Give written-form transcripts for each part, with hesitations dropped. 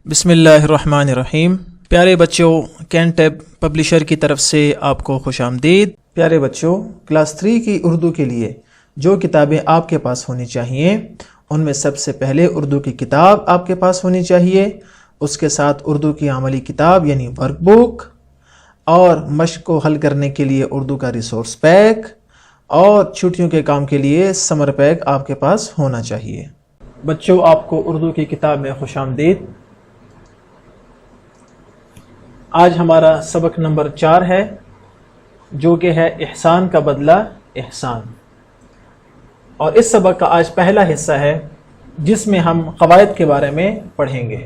بسم اللہ الرحمن الرحیم۔ پیارے بچوں، کینٹیب پبلشر کی طرف سے آپ کو خوش آمدید۔ پیارے بچوں، کلاس 3 کی اردو کے لیے جو کتابیں آپ کے پاس ہونی چاہیے ان میں سب سے پہلے اردو کی کتاب آپ کے پاس ہونی چاہیے، اس کے ساتھ اردو کی عملی کتاب یعنی ورک بک، اور مشق کو حل کرنے کے لیے اردو کا ریسورس پیک، اور چھٹیوں کے کام کے لیے سمر پیک آپ کے پاس ہونا چاہیے۔ بچوں، آپ کو اردو کی کتاب میں خوش آمدید۔ آج ہمارا سبق نمبر 4 ہے، جو کہ ہے احسان کا بدلہ احسان، اور اس سبق کا آج پہلا حصہ ہے جس میں ہم قواعد کے بارے میں پڑھیں گے۔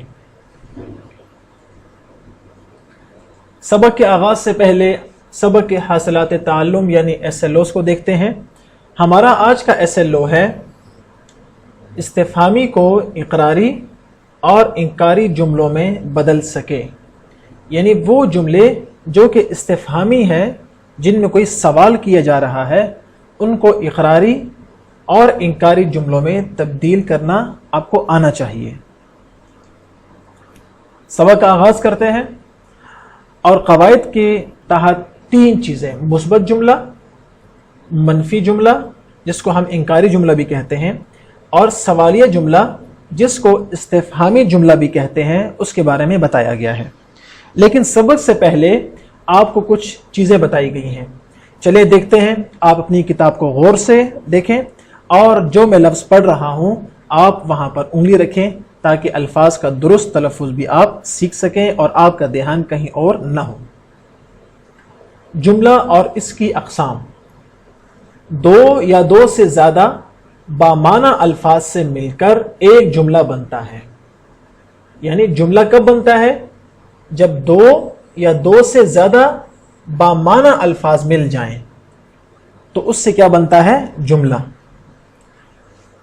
سبق کے آغاز سے پہلے سبق کے حاصلات تعلم یعنی SLOs کو دیکھتے ہیں۔ ہمارا آج کا SLO ہے استفہامی کو اقراری اور انکاری جملوں میں بدل سکے، یعنی وہ جملے جو کہ استفہامی ہیں، جن میں کوئی سوال کیا جا رہا ہے، ان کو اقراری اور انکاری جملوں میں تبدیل کرنا آپ کو آنا چاہیے۔ سبق کا آغاز کرتے ہیں، اور قواعد کے تحت 3 چیزیں: مثبت جملہ، منفی جملہ جس کو ہم انکاری جملہ بھی کہتے ہیں، اور سوالیہ جملہ جس کو استفہامی جملہ بھی کہتے ہیں، اس کے بارے میں بتایا گیا ہے۔ لیکن سبق سے پہلے آپ کو کچھ چیزیں بتائی گئی ہیں، چلے دیکھتے ہیں۔ آپ اپنی کتاب کو غور سے دیکھیں، اور جو میں لفظ پڑھ رہا ہوں آپ وہاں پر انگلی رکھیں تاکہ الفاظ کا درست تلفظ بھی آپ سیکھ سکیں اور آپ کا دھیان کہیں اور نہ ہو۔ جملہ اور اس کی اقسام: 2 یا 2 سے زیادہ بامعنی الفاظ سے مل کر ایک جملہ بنتا ہے۔ یعنی جملہ کب بنتا ہے؟ جب 2 یا 2 سے زیادہ بامعنی الفاظ مل جائیں تو اس سے کیا بنتا ہے؟ جملہ۔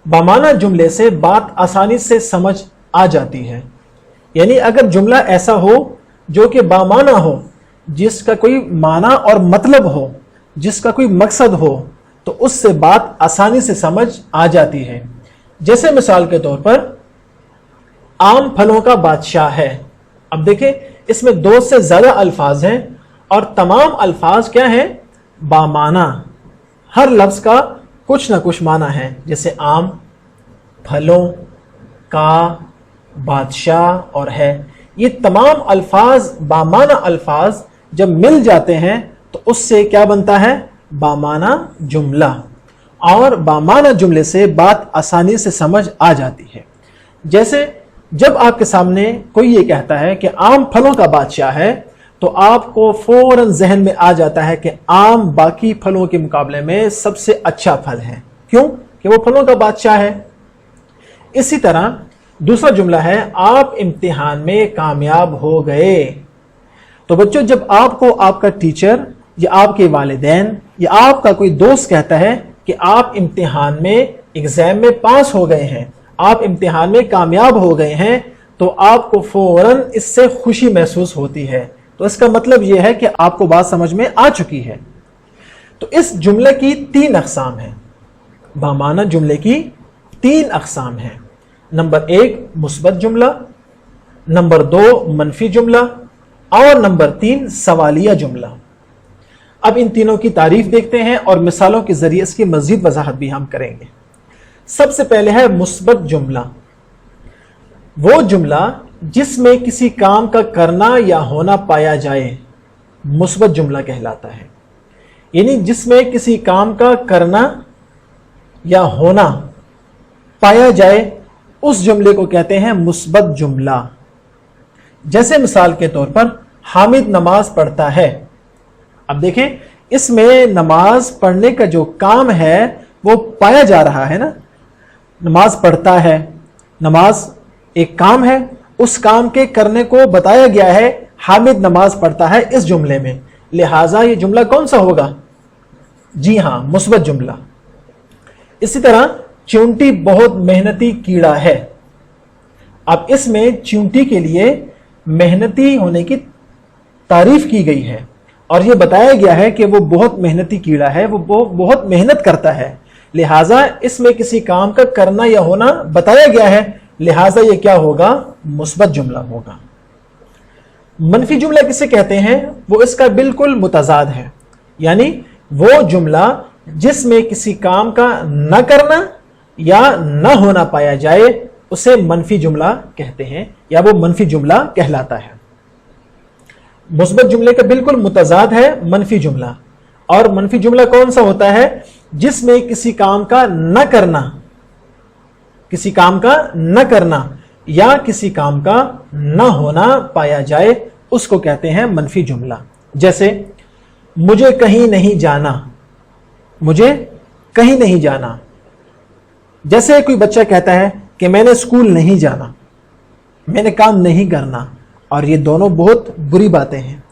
بامعنی جملے سے بات آسانی سے سمجھ آ جاتی ہے، یعنی اگر جملہ ایسا ہو جو کہ بامعنی ہو، جس کا کوئی معنی اور مطلب ہو، جس کا کوئی مقصد ہو، تو اس سے بات آسانی سے سمجھ آ جاتی ہے۔ جیسے مثال کے طور پر آم پھلوں کا بادشاہ ہے۔ اب دیکھیں، اس میں 2 سے زیادہ الفاظ ہیں اور تمام الفاظ کیا ہیں؟ بامعنی۔ ہر لفظ کا کچھ نہ کچھ معنی ہے، جیسے آم، پھلوں کا، بادشاہ اور ہے۔ یہ تمام الفاظ بامعنی الفاظ جب مل جاتے ہیں تو اس سے کیا بنتا ہے؟ بامعنی جملہ۔ اور بامعنی جملے سے بات آسانی سے سمجھ آ جاتی ہے۔ جیسے جب آپ کے سامنے کوئی یہ کہتا ہے کہ آم پھلوں کا بادشاہ ہے، تو آپ کو فوراً ذہن میں آ جاتا ہے کہ آم باقی پھلوں کے مقابلے میں سب سے اچھا پھل ہے۔ کیوں؟ کہ وہ پھلوں کا بادشاہ ہے۔ اسی طرح دوسرا جملہ ہے آپ امتحان میں کامیاب ہو گئے۔ تو بچوں، جب آپ کو آپ کا ٹیچر یا آپ کے والدین یا آپ کا کوئی دوست کہتا ہے کہ آپ امتحان میں ایگزام میں پاس ہو گئے ہیں، آپ امتحان میں کامیاب ہو گئے ہیں، تو آپ کو فوراً اس سے خوشی محسوس ہوتی ہے۔ تو اس کا مطلب یہ ہے کہ آپ کو بات سمجھ میں آ چکی ہے۔ تو اس جملے کی 3 اقسام ہیں۔ بامعنی جملے کی 3 اقسام ہیں۔ نمبر 1 مثبت جملہ، نمبر 2 منفی جملہ، اور نمبر 3 سوالیہ جملہ۔ اب ان تینوں کی تعریف دیکھتے ہیں اور مثالوں کے ذریعے اس کی مزید وضاحت بھی ہم کریں گے۔ سب سے پہلے ہے مثبت جملہ۔ وہ جملہ جس میں کسی کام کا کرنا یا ہونا پایا جائے، مثبت جملہ کہلاتا ہے۔ یعنی جس میں کسی کام کا کرنا یا ہونا پایا جائے، اس جملے کو کہتے ہیں مثبت جملہ۔ جیسے مثال کے طور پر حامد نماز پڑھتا ہے۔ اب دیکھیں، اس میں نماز پڑھنے کا جو کام ہے وہ پایا جا رہا ہے نا۔ نماز پڑھتا ہے، نماز ایک کام ہے، اس کام کے کرنے کو بتایا گیا ہے۔ حامد نماز پڑھتا ہے اس جملے میں، لہٰذا یہ جملہ کون سا ہوگا؟ جی ہاں، مثبت جملہ۔ اسی طرح چیونٹی بہت محنتی کیڑا ہے۔ اب اس میں چیونٹی کے لیے محنتی ہونے کی تعریف کی گئی ہے اور یہ بتایا گیا ہے کہ وہ بہت محنتی کیڑا ہے، وہ بہت محنت کرتا ہے، لہٰذا اس میں کسی کام کا کرنا یا ہونا بتایا گیا ہے، लिहाजा ये क्या होगा, मुस्बत जुमला होगा। मनफी जुमला किसे कहते हैं, वो इसका बिल्कुल मुतजाद है, यानी वो जुमला जिसमें किसी काम का न करना या न होना पाया जाए उसे मनफी जुमला कहते हैं, या वो मनफी जुमला कहलाता है। मुस्बत जुमले का बिल्कुल मुतजाद है मनफी जुमला। और मनफी जुमला कौन सा होता है, जिसमें किसी काम का न करना, किसी काम का न करना या किसी काम का न होना पाया जाए, उसको कहते हैं मनफी जुमला। जैसे मुझे कहीं नहीं जाना, मुझे कहीं नहीं जाना। जैसे कोई बच्चा कहता है कि मैंने स्कूल नहीं जाना, मैंने काम नहीं करना, और ये दोनों बहुत बुरी बातें हैं,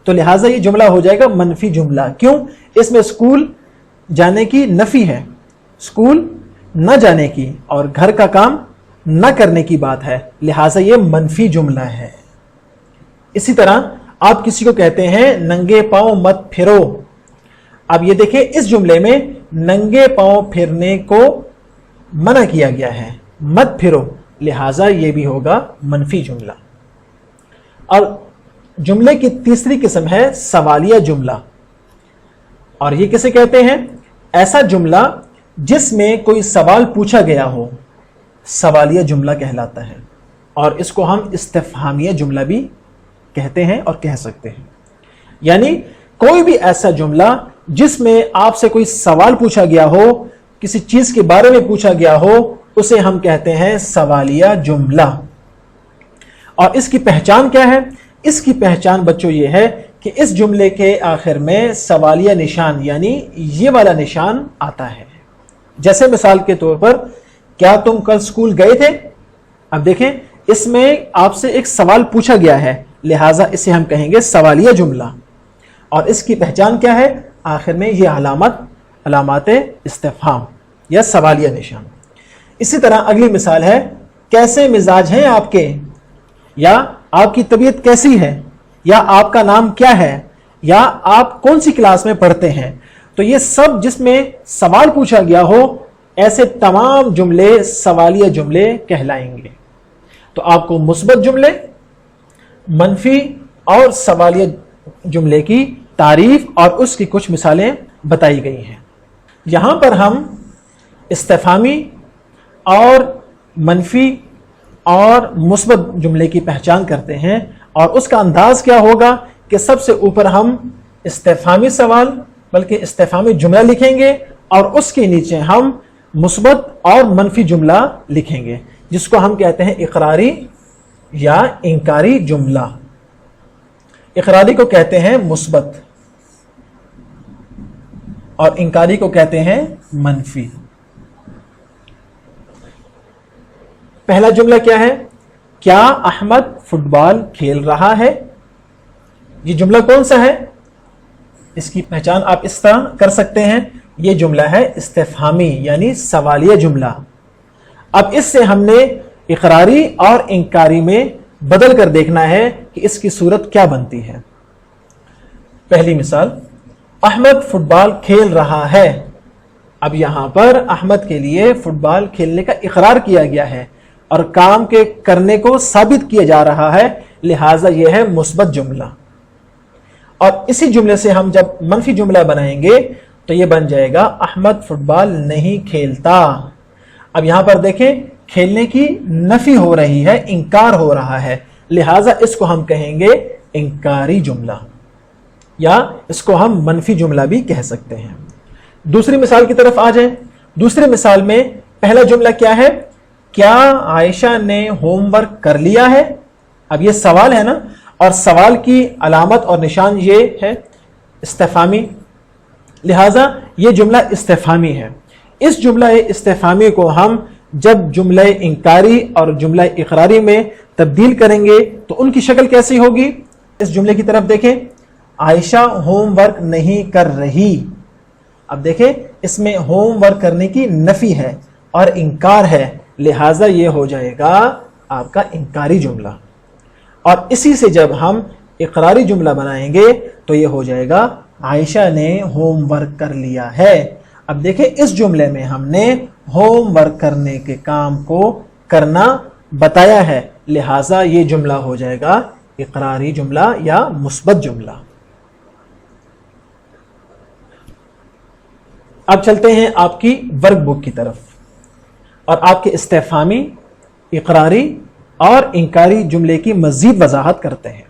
तो लिहाजा ये जुमला हो जाएगा मनफी जुमला। क्यों, इसमें स्कूल जाने की नफी है, स्कूल न जाने की और घर का काम न करने की बात है, लिहाजा ये मनफी जुमला है। इसी तरह आप किसी को कहते हैं नंगे पांव मत फिरो। अब ये देखिए, इस जुमले में नंगे पांव फिरने को मना किया गया है, मत फिरो, लिहाजा ये भी होगा मनफी जुमला। और जुमले की तीसरी किस्म है सवालिया जुमला। और ये किसे कहते हैं, ऐसा जुमला जिसमें कोई सवाल पूछा गया हो, सवालिया जुमला कहलाता है। और इसको हम इस्तिफहामिया जुमला भी कहते हैं और कह सकते हैं। यानी कोई भी ऐसा जुमला जिसमें आपसे कोई सवाल पूछा गया हो, किसी चीज के बारे में पूछा गया हो, उसे हम कहते हैं सवालिया जुमला। और इसकी पहचान क्या है, इसकी पहचान बच्चों ये है कि इस जुमले के आखिर में सवालिया निशान यानी ये वाला निशान आता है। जैसे मिसाल के तौर पर, क्या तुम कल स्कूल गए थे। अब देखें, इसमें आपसे एक सवाल पूछा गया है, लिहाजा इसे हम कहेंगे सवालिया जुमला। और इसकी पहचान क्या है, आखिर में ये अलामत इस्तिफहाम या सवालिया निशान। इसी तरह अगली मिसाल है, कैसे मिजाज हैं आपके, या आपकी तबीयत कैसी है, या आपका नाम क्या है, या आप कौन सी क्लास में पढ़ते हैं। तो ये सब जिसमें सवाल पूछा गया हो, ऐसे तमाम जुमले सवालिया जुमले कहलाएंगे। तो आपको मुस्बत जुमले, मनफी और सवालिया जुमले की तारीफ और उसकी कुछ मिसालें बताई गई हैं। यहां पर हम इस्तिफहामी और मनफी और मुस्बत जुमले की पहचान करते हैं, और उसका अंदाज क्या होगा कि सबसे ऊपर हम इस्तिफहामी सवाल बल्कि इस्तिफहामी जुमला लिखेंगे, और उसके नीचे हम मुस्बत और मनफी जुमला लिखेंगे, जिसको हम कहते हैं इकरारी या इंकारी जुमला। इकरारी को कहते हैं मुस्बत और इंकारी को कहते हैं मनफी। पहला जुमला क्या है, क्या अहमद फुटबॉल खेल रहा है। ये जुमला कौन सा है, इसकी पहचान आप इस तरह कर सकते हैं, ये जुमला है इस्तिफहामी यानी सवालिया जुमला। अब इससे हमने इकरारी और इंकारी में बदल कर देखना है कि इसकी सूरत क्या बनती है। पहली मिसाल, अहमद फुटबॉल खेल रहा है। अब यहां पर अहमद के लिए फुटबॉल खेलने का इकरार किया गया है और काम के करने को साबित किया जा रहा है, लिहाजा यह है मुस्बत जुमला। और इसी जुमले से हम जब मनफी जुमला बनाएंगे तो यह बन जाएगा अहमद फुटबॉल नहीं खेलता। अब यहां पर देखें, खेलने की नफी हो रही है, इंकार हो रहा है, लिहाजा इसको हम कहेंगे इंकारी जुमला, या इसको हम मनफी जुमला भी कह सकते हैं। दूसरी मिसाल की तरफ आ जाएं। दूसरी मिसाल में पहला जुमला क्या है, क्या आयशा ने होमवर्क कर लिया है। अब ये सवाल है ना, और सवाल की अलामत और निशान ये है इस्तिफहामी, लिहाजा ये जुमला इस्तिफहामी है। इस जुमला इस्तिफहामी को हम जब जुमला इंकारी और जुमला इकरारी में तब्दील करेंगे तो उनकी शक्ल कैसी होगी। इस जुमले की तरफ देखें, आयशा होमवर्क नहीं कर रही। अब देखें, इसमें होमवर्क करने की नफी है और इंकार है, लिहाजा ये हो जाएगा आपका इंकारी जुमला। और इसी से जब हम इकरारी जुमला बनाएंगे तो ये हो जाएगा आयशा ने होमवर्क कर लिया है। अब देखें, इस जुमले में हमने होमवर्क करने के काम को करना बताया है, लिहाजा ये जुमला हो जाएगा इकरारी जुमला या मुस्बत जुमला। अब चलते हैं आपकी वर्क बुक की तरफ और आपके इस्तेफामी, इकरारी और इंकारी जुमले की मजीद वजाहत करते हैं।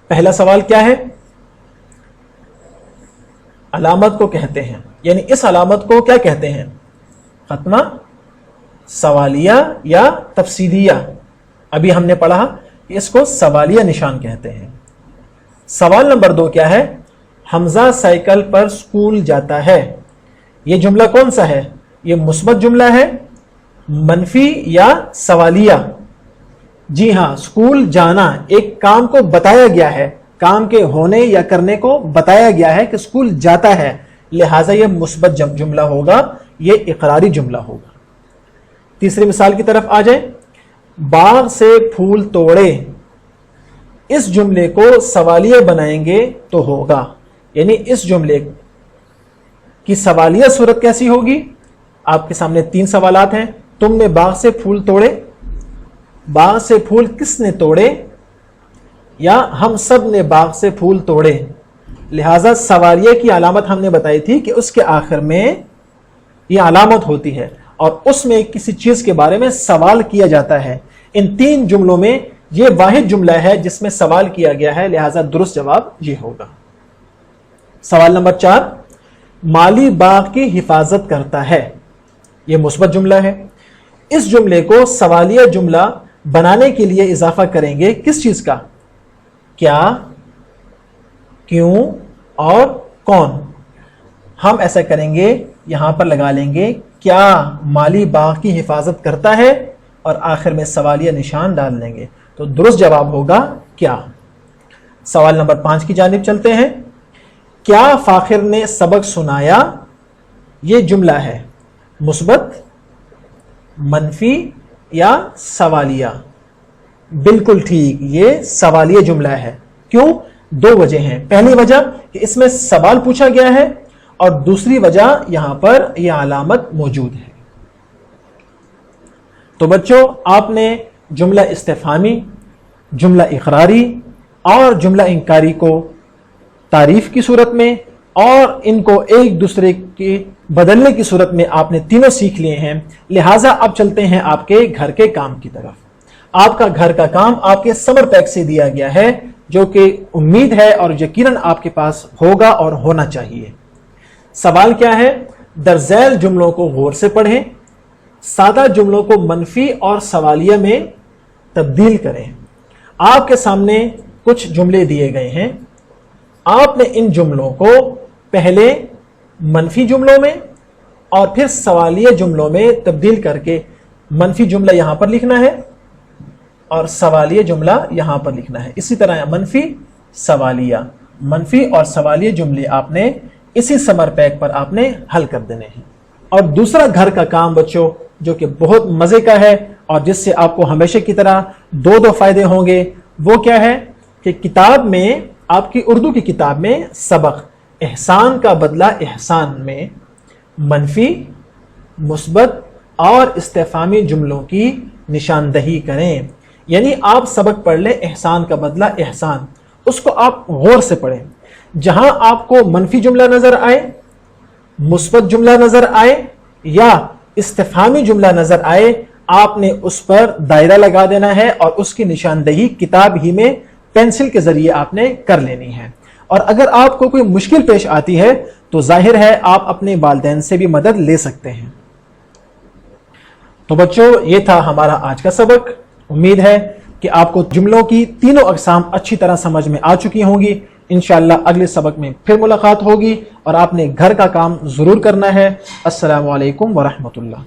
पहला सवाल क्या है? अलामत को कहते हैं, यानी इस अलामत को क्या कहते हैं? खत्मा, सवालिया या तफसीलिया। अभी हमने पढ़ा कि इसको सवालिया निशान कहते हैं। सवाल नंबर 2 क्या है? हमजा साइकिल पर स्कूल जाता है। यह जुमला कौन सा है? यह मुस्बत जुमला है, मनफी या सवालिया? जी हां, स्कूल जाना एक काम को बताया गया है, काम के होने या करने को बताया गया है कि स्कूल जाता है, लिहाजा यह मुस्बत जुमला होगा, यह इकरारी जुमला होगा। तीसरी मिसाल की तरफ आ जाए, बाग से फूल तोड़े। इस जुमले को सवालिया बनाएंगे तो होगा, यानी इस जुमले की सवालिया सूरत कैसी होगी? आपके सामने 3 सवालात हैं। तुमने बाग से फूल तोड़े, बाग से फूल किसने तोड़े, या हम सब ने बाग से फूल तोड़े। लिहाजा सवालिया की अलामत हमने बताई थी कि उसके आखिर में यह अलामत होती है और उसमें किसी चीज के बारे में सवाल किया जाता है। इन 3 जुमलों में यह वाहिद जुमला है जिसमें सवाल किया गया है, लिहाजा दुरुस्त जवाब ये होगा। सवाल नंबर 4, माली बाग की हिफाजत करता है। यह मुस्बत जुमला है। इस जुमले को सवालिया जुमला बनाने के लिए इजाफा करेंगे किस चीज का? क्या, क्यों और कौन। हम ऐसा करेंगे, यहां पर लगा लेंगे क्या माली बाग की हिफाजत करता है और आखिर में सवालिया निशान डाल देंगे, तो दुरुस्त जवाब होगा क्या। सवाल नंबर 5 की जानिब चलते हैं। क्या फाखिर ने सबक सुनाया? यह जुमला है मुस्बत, मनफी या सवालिया? बिल्कुल ठीक, ये सवालिया जुमला है। क्यों? 2 वजह हैं। पहली वजह कि इसमें सवाल पूछा गया है और दूसरी वजह यहां पर यह अलामत मौजूद है। तो बच्चों, आपने जुमला इस्तेफामी, जुमला इकरारी और जुमला इंकारी को तारीफ की सूरत में और इनको एक दूसरे के बदलने की सूरत में आपने तीनों सीख लिए हैं। लिहाजा अब चलते हैं आपके घर के काम की तरफ। आपका घर का काम आपके समर पैक से दिया गया है, जो कि उम्मीद है और यकीनन आपके पास होगा और होना चाहिए। सवाल क्या है? दरज़ैल जुमलों को गौर से पढ़ें, सादा जुमलों को मनफी और सवालिया में तब्दील करें। आपके सामने कुछ जुमले दिए गए हैं, आपने इन जुमलों को पहले मनफी जुमलों में और फिर सवालिया जुमलों में तब्दील करके मनफी जुमला यहां पर लिखना है और सवालिया जुमला यहां पर लिखना है। इसी तरह मनफी सवालिया, मनफी और सवालिया जुमले आपने इसी समर पैक पर आपने हल कर देने हैं। और दूसरा घर का काम बच्चों, जो कि बहुत मजे का है और जिससे आपको हमेशा की तरह 2 फायदे होंगे, वो क्या है कि किताब में, आपकी उर्दू की किताब में सबक एहसान का बदला एहसान में मनफी, मुस्बत और इस्तेफामी जुमलों की निशानदही करें। यानी आप सबक पढ़ लें एहसान का बदला एहसान, उसको आप गौर से पढ़ें। जहां आपको मनफी जुमला नजर आए, मुस्बत जुमला नजर आए या इस्तेफामी जुमला नजर आए, आपने उस पर दायरा लगा देना है और उसकी निशानदही किताब ही में पेंसिल के जरिए आपने कर लेनी है। और अगर आपको कोई मुश्किल पेश आती है तो जाहिर है आप अपने वालिदैन से भी मदद ले सकते हैं। तो बच्चों, ये था हमारा आज का सबक। उम्मीद है कि आपको जुमलों की तीनों अक़साम अच्छी तरह समझ में आ चुकी होंगी। इंशाअल्लाह अगले सबक में फिर मुलाकात होगी और आपने घर का काम जरूर करना है। अस्सलामु अलैकुम व रहमतुल्लाह।